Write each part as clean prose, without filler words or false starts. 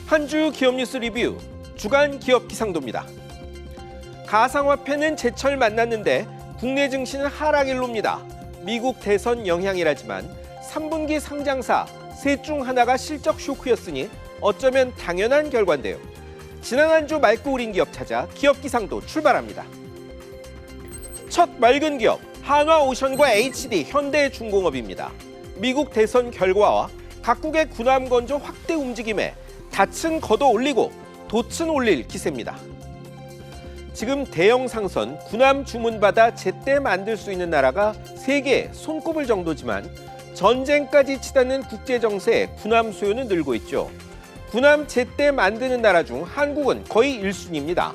한 주 기업 뉴스 리뷰 주간 기업 기상도입니다. 가상화폐는 제철 만났는데 국내 증시는 하락일로입니다. 미국 대선 영향이라지만 3분기 상장사 셋 중 하나가 실적 쇼크였으니 어쩌면 당연한 결과인데요. 지난 한 주 맑고 우린 기업 찾아 기업 기상도 출발합니다. 첫 맑은 기업 한화오션과 HD 현대중공업입니다. 미국 대선 결과와 각국의 군함 건조 확대 움직임에 닻은 걷어 올리고 돛은 올릴 기세입니다. 지금 대형 상선, 군함 주문받아 제때 만들 수 있는 나라가 세계에 손꼽을 정도지만 전쟁까지 치닫는 국제정세에 군함 수요는 늘고 있죠. 군함 제때 만드는 나라 중 한국은 거의 1순위입니다.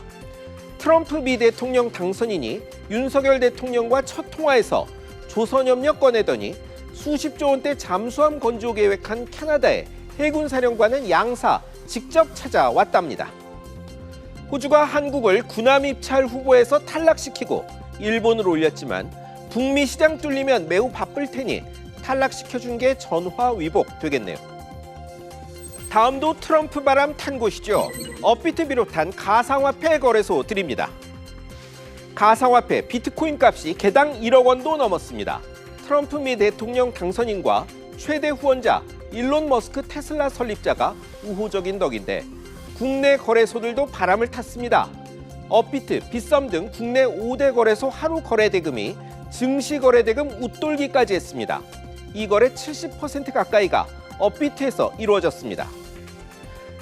트럼프 미 대통령 당선인이 윤석열 대통령과 첫 통화에서 조선협력 꺼내더니 수십조 원대 잠수함 건조 계획한 캐나다의 해군 사령관은 양사 직접 찾아왔답니다. 호주가 한국을 군함 입찰 후보에서 탈락시키고 일본을 올렸지만 북미 시장 뚫리면 매우 바쁠 테니 탈락시켜준 게 전화위복 되겠네요. 다음도 트럼프 바람 탄 곳이죠. 업비트 비롯한 가상화폐 거래소 드립니다. 가상화폐 비트코인 값이 개당 1억 원도 넘었습니다. 트럼프 미 대통령 당선인과 최대 후원자 일론 머스크 테슬라 설립자가 우호적인 덕인데 국내 거래소들도 바람을 탔습니다. 업비트, 빗썸 등 국내 5대 거래소 하루 거래 대금이 증시 거래 대금 웃돌기까지 했습니다. 이 거래 70% 가까이가 업비트에서 이루어졌습니다.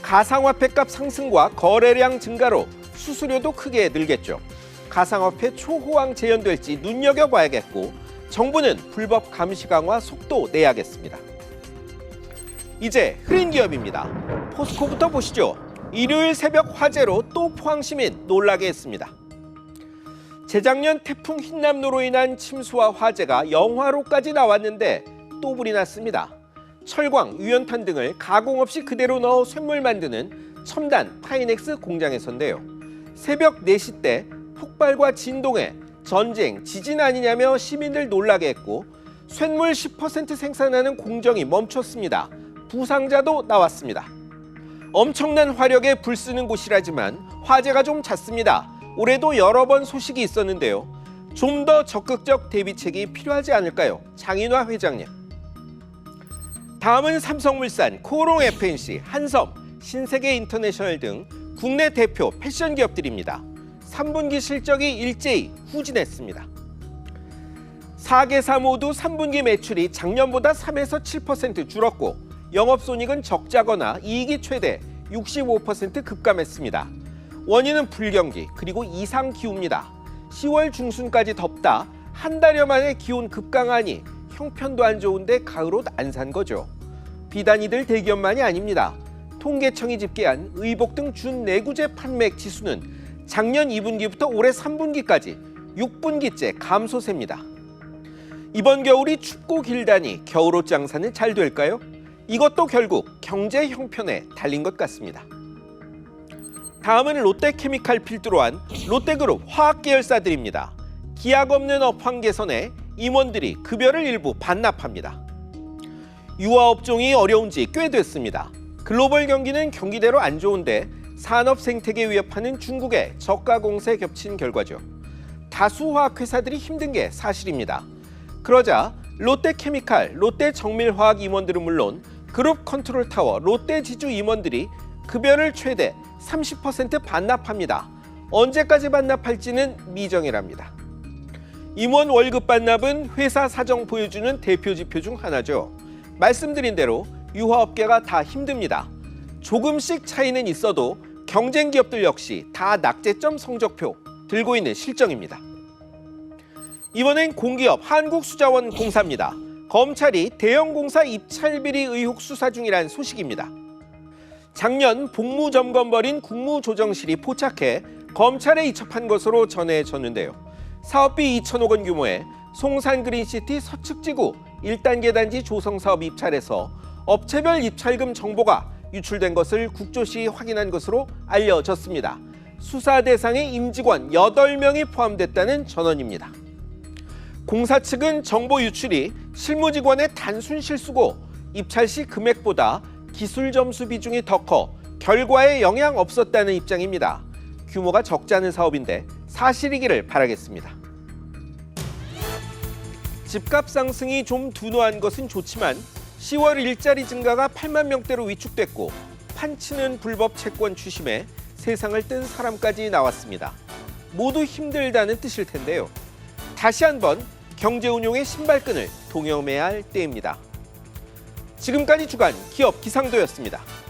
가상화폐 값 상승과 거래량 증가로 수수료도 크게 늘겠죠. 가상화폐 초호황 재현될지 눈여겨봐야겠고 정부는 불법 감시 강화 속도 내야겠습니다. 이제 흐린 기업입니다. 포스코부터 보시죠. 일요일 새벽 화재로 또 포항시민 놀라게 했습니다. 재작년 태풍 흰남노로 인한 침수와 화재가 영하로까지 나왔는데 또 불이 났습니다. 철광, 유연탄 등을 가공 없이 그대로 넣어 쇳물 만드는 첨단 파이넥스 공장에서인데요. 새벽 4시 때 폭발과 진동에 전쟁, 지진 아니냐며 시민들 놀라게 했고 쇳물 10% 생산하는 공정이 멈췄습니다. 부상자도 나왔습니다. 엄청난 화력에 불 쓰는 곳이라지만 화재가 좀 잦습니다. 올해도 여러 번 소식이 있었는데요. 좀 더 적극적 대비책이 필요하지 않을까요? 장인화 회장님. 다음은 삼성물산, 코오롱 FNC, 한섬, 신세계 인터내셔널 등 국내 대표 패션 기업들입니다. 3분기 실적이 일제히 후진했습니다. 4개사 모두 3분기 매출이 작년보다 3에서 7% 줄었고 영업손익은 적자거나 이익이 최대 65% 급감했습니다. 원인은 불경기 그리고 이상기후입니다. 10월 중순까지 덥다 한 달여 만에 기온 급강하니 형편도 안 좋은데 가을옷 안 산 거죠. 비단 이들 대기업만이 아닙니다. 통계청이 집계한 의복 등 준내구재 판매액 지수는 작년 2분기부터 올해 3분기까지 6분기째 감소세입니다. 이번 겨울이 춥고 길다니 겨울옷 장사는 잘 될까요? 이것도 결국 경제 형편에 달린 것 같습니다. 다음은 롯데케미칼 필두로 한 롯데그룹 화학계열사들입니다. 기약 없는 업황 개선에 임원들이 급여를 일부 반납합니다. 유아업종이 어려운 지 꽤 됐습니다. 글로벌 경기는 경기대로 안 좋은데 산업 생태계 위협하는 중국의 저가 공세 겹친 결과죠. 다수 화학회사들이 힘든 게 사실입니다. 그러자 롯데케미칼, 롯데정밀화학 임원들은 물론 그룹 컨트롤타워, 롯데지주 임원들이 급여를 최대 30% 반납합니다. 언제까지 반납할지는 미정이랍니다. 임원 월급 반납은 회사 사정 보여주는 대표 지표 중 하나죠. 말씀드린 대로 유화업계가 다 힘듭니다. 조금씩 차이는 있어도 경쟁 기업들 역시 다 낙제점 성적표 들고 있는 실정입니다. 이번엔 공기업 한국수자원공사입니다. 검찰이 대형공사 입찰비리 의혹 수사 중이라는 소식입니다. 작년 복무점검 벌인 국무조정실이 포착해 검찰에 이첩한 것으로 전해졌는데요. 사업비 2천억 원 규모의 송산그린시티 서측지구 1단계 단지 조성사업 입찰에서 업체별 입찰금 정보가 유출된 것을 국조시 확인한 것으로 알려졌습니다. 수사 대상에 임직원 8명이 포함됐다는 전언입니다. 공사 측은 정보 유출이 실무직원의 단순 실수고 입찰 시 금액보다 기술 점수 비중이 더 커 결과에 영향 없었다는 입장입니다. 규모가 적잖은 사업인데 사실이기를 바라겠습니다. 집값 상승이 좀 둔화한 것은 좋지만 10월 일자리 증가가 8만 명대로 위축됐고 판치는 불법 채권 추심에 세상을 뜬 사람까지 나왔습니다. 모두 힘들다는 뜻일 텐데요. 다시 한번 경제 운용의 신발끈을 동여매야 할 때입니다. 지금까지 주간 기업 기상도였습니다.